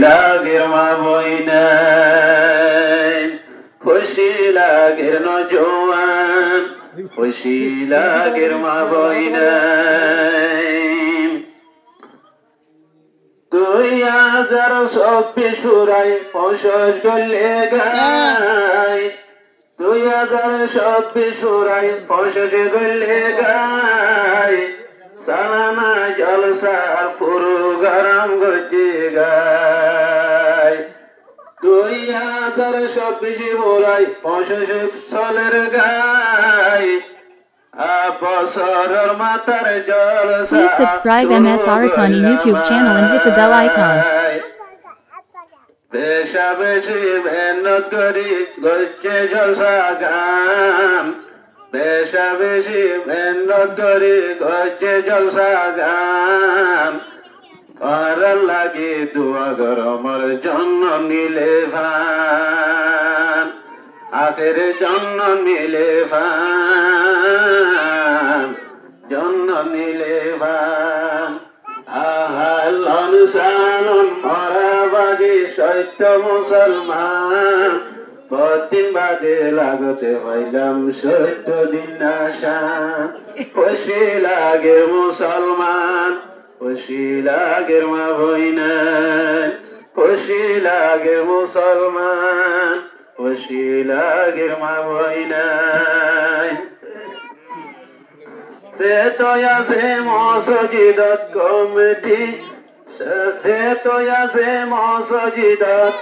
লাগের মা বইনাই খুশি লাগের নজওয়ান খুশি লাগের মা বইনাই 2024 সুরাই পৌঁছস গলে গাই 2024 সুরাই পৌঁছস গলে গাই সালানা জলসার পুরো গরম গজে গাই 2024 সুরাই পৌঁছস চলের গাই Please subscribe MS Arakani YouTube channel and hit the bell icon. বেশা বেশি মেহনত করি গচ্ছে জলসা গান বেশা বেশি মেহনত করি গচ্ছে জলসা গান আর লাগে দোয়া কর আমার জন্য নিলে ভান আখের জন্য নিলে ভান জন্য নিলে ভান আহলন সালন মরাবাদী সত্য মুসলমান বদিন বাদে লাগতে হইলাম সত্য দিন আশান খুশি লাগে মুসলমান খুশি লাগে মা বইনাই খুশি লাগে মুসলমান খুশি লাগে মা বইনাই সে তো আছে মসজিদত কমিটি সে তো আছে মসজিদত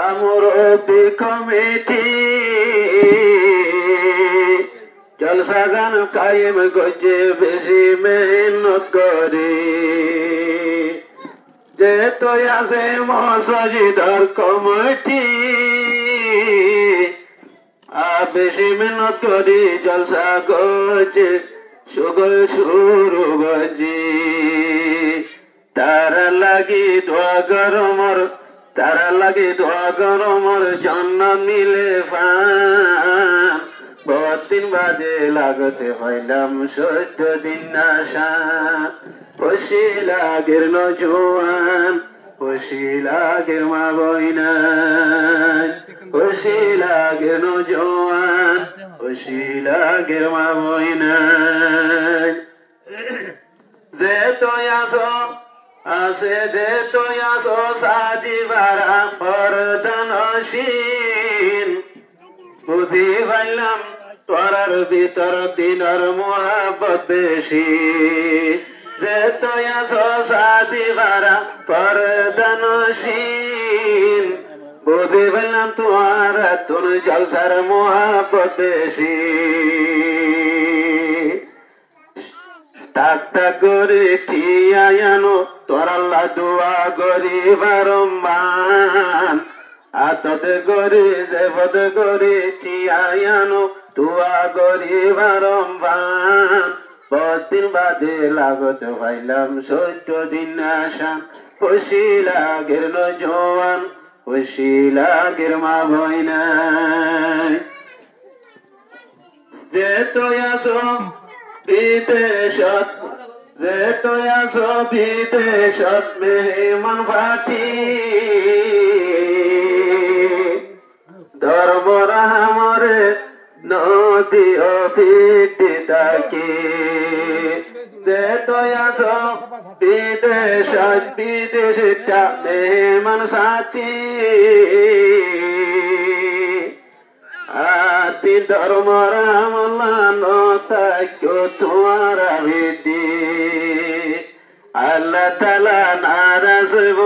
আমরবি কমিটি জলসা গান কায়েম গজে বেশি মেহনত করি যে তো আছে মসজিদর কমিটি বেশি মেহনত করি জলসা গজে সুগল সুরু গজি তারা লাগি দোয়া গরমর তারা লাগি দোয়া গরমর জন্য নিলে ফান বহুত দিন বাদে লাগতে হইলাম সত্য দিন আশা খুশি লাগের নজওয়ান খুশি লাগের মা বইনাই খুশি লাগের নজওয়ান খুশি লাগের মা বইনাই যে তো আসো আসে যে তো আসো সাদি বারা পরদানসীন বুদ্ধি পাইলাম তোরার ভিতর দিনর মোহাব্বত বেশি যে তো আসো সাদি বারা পরদানসীন বুদ্ধি পাইলাম তোমার তুন জলসার মোহাব্বত বেশি তাক্তা করে ঠিয়ানো তোর আল্লাহ দোয়া করি বারম্বার আততে করি জেবত করি ঠিয়ানো দোয়া করি বারম্বার বহুদিন বাদে লাগত ভাইলাম সত্য দিন আশা খুশি লাগের নজওয়ান খুশি লাগের মা বইনাই যে তো আসো বিদেশত যে তো আসো বিদেশত মেহমান ভাটি ধর্মর আমরে নদী অফিটি তাকি যে তো আসো বিদেশত বিদেশটা মেহমান সাথী আতি ধর্মর আমলান তাক্য তোমার ভিটি আল্লাহ তাআলা নারাজ হইব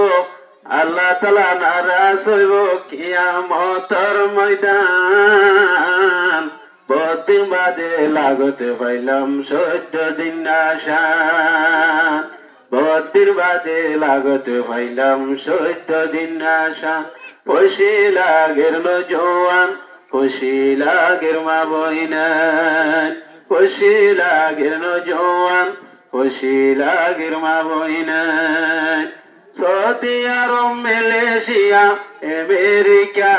আল্লাহ তাআলা নারাজ হইব কিয়ামতের ময়দান বহুদিন বাদে লাগতে পাইলাম সত্য দিন আশা বহুদিন বাদে লাগতে পাইলাম সত্য দিন আশা খুশি লাগের নজওয়ান খুশি লাগের মা বইনাই খুশি লাগের নজওয়ান খুশি লাগের মা বইনাই Saudi Arab Malaysia America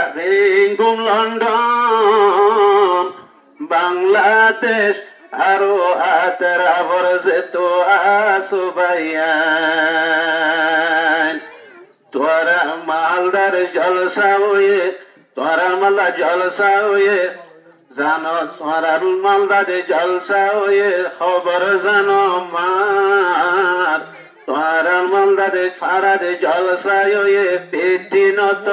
England London Bangladesh আরো আতরা বরজে তো আসো ভাইয়ান তোরা মালদার জলসা হয়ে তোরা মালদা জলসা হয়ে জানো তোরা মালদারে জলসা হয়ে খবর জানো মার তোরা মালদারে ফারারে জলসা হয়ে পেটি নত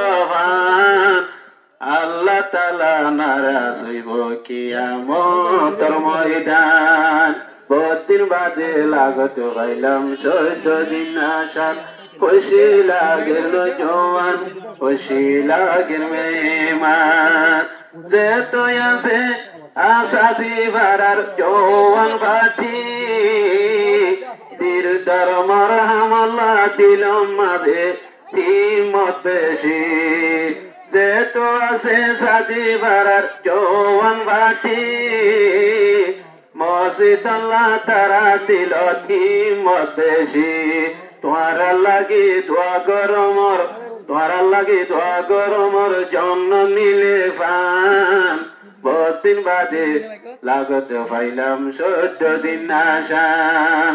আল্লাহ তালা নারাজ হইব কিয়ামতের ময়দান বহুদিন বাদে লাগত পাইলাম 14 দিন আসার খুশি লাগের জওয়ান খুশি লাগের মেহমান যে তো আছে আশা দিবারার জওয়ান বাটি তীর ধর্মর হামলা দিলম মাঝে হিম্মত বেশি যে তো আছে সাদি বারার জওয়ান বাটি মসজিদ আল্লাহ তারা দিল হিম্মত বেশি তোমার লাগি দোয়া গরমর তোমার লাগি দোয়া গরমর জন্ম নিলে পান বহুদিন বাদে লাগত পাইলাম 14 দিন আসান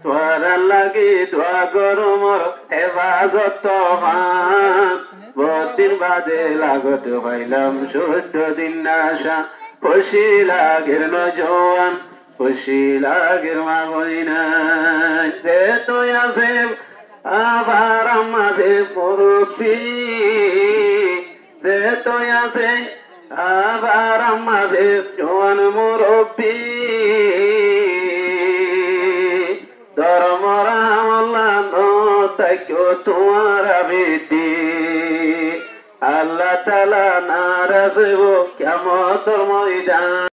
তোমার লাগি দোয়া গরমর হেফাজত পান বহুদিন বাদে লাগত পাইলাম 14 দিন আসান খুশি লাগের নজওয়ান খুশি লাগের মা বইনা যে তো আছে আবার আমাদের মুরব্বী যে তো আছে আবার আমাদের জওয়ান মুরব্বী ধর্মর আমলা নতাক্য তোমার বেটি আল্লাহ তাআলা নারাজ হইব কিয়ামতের ময়দান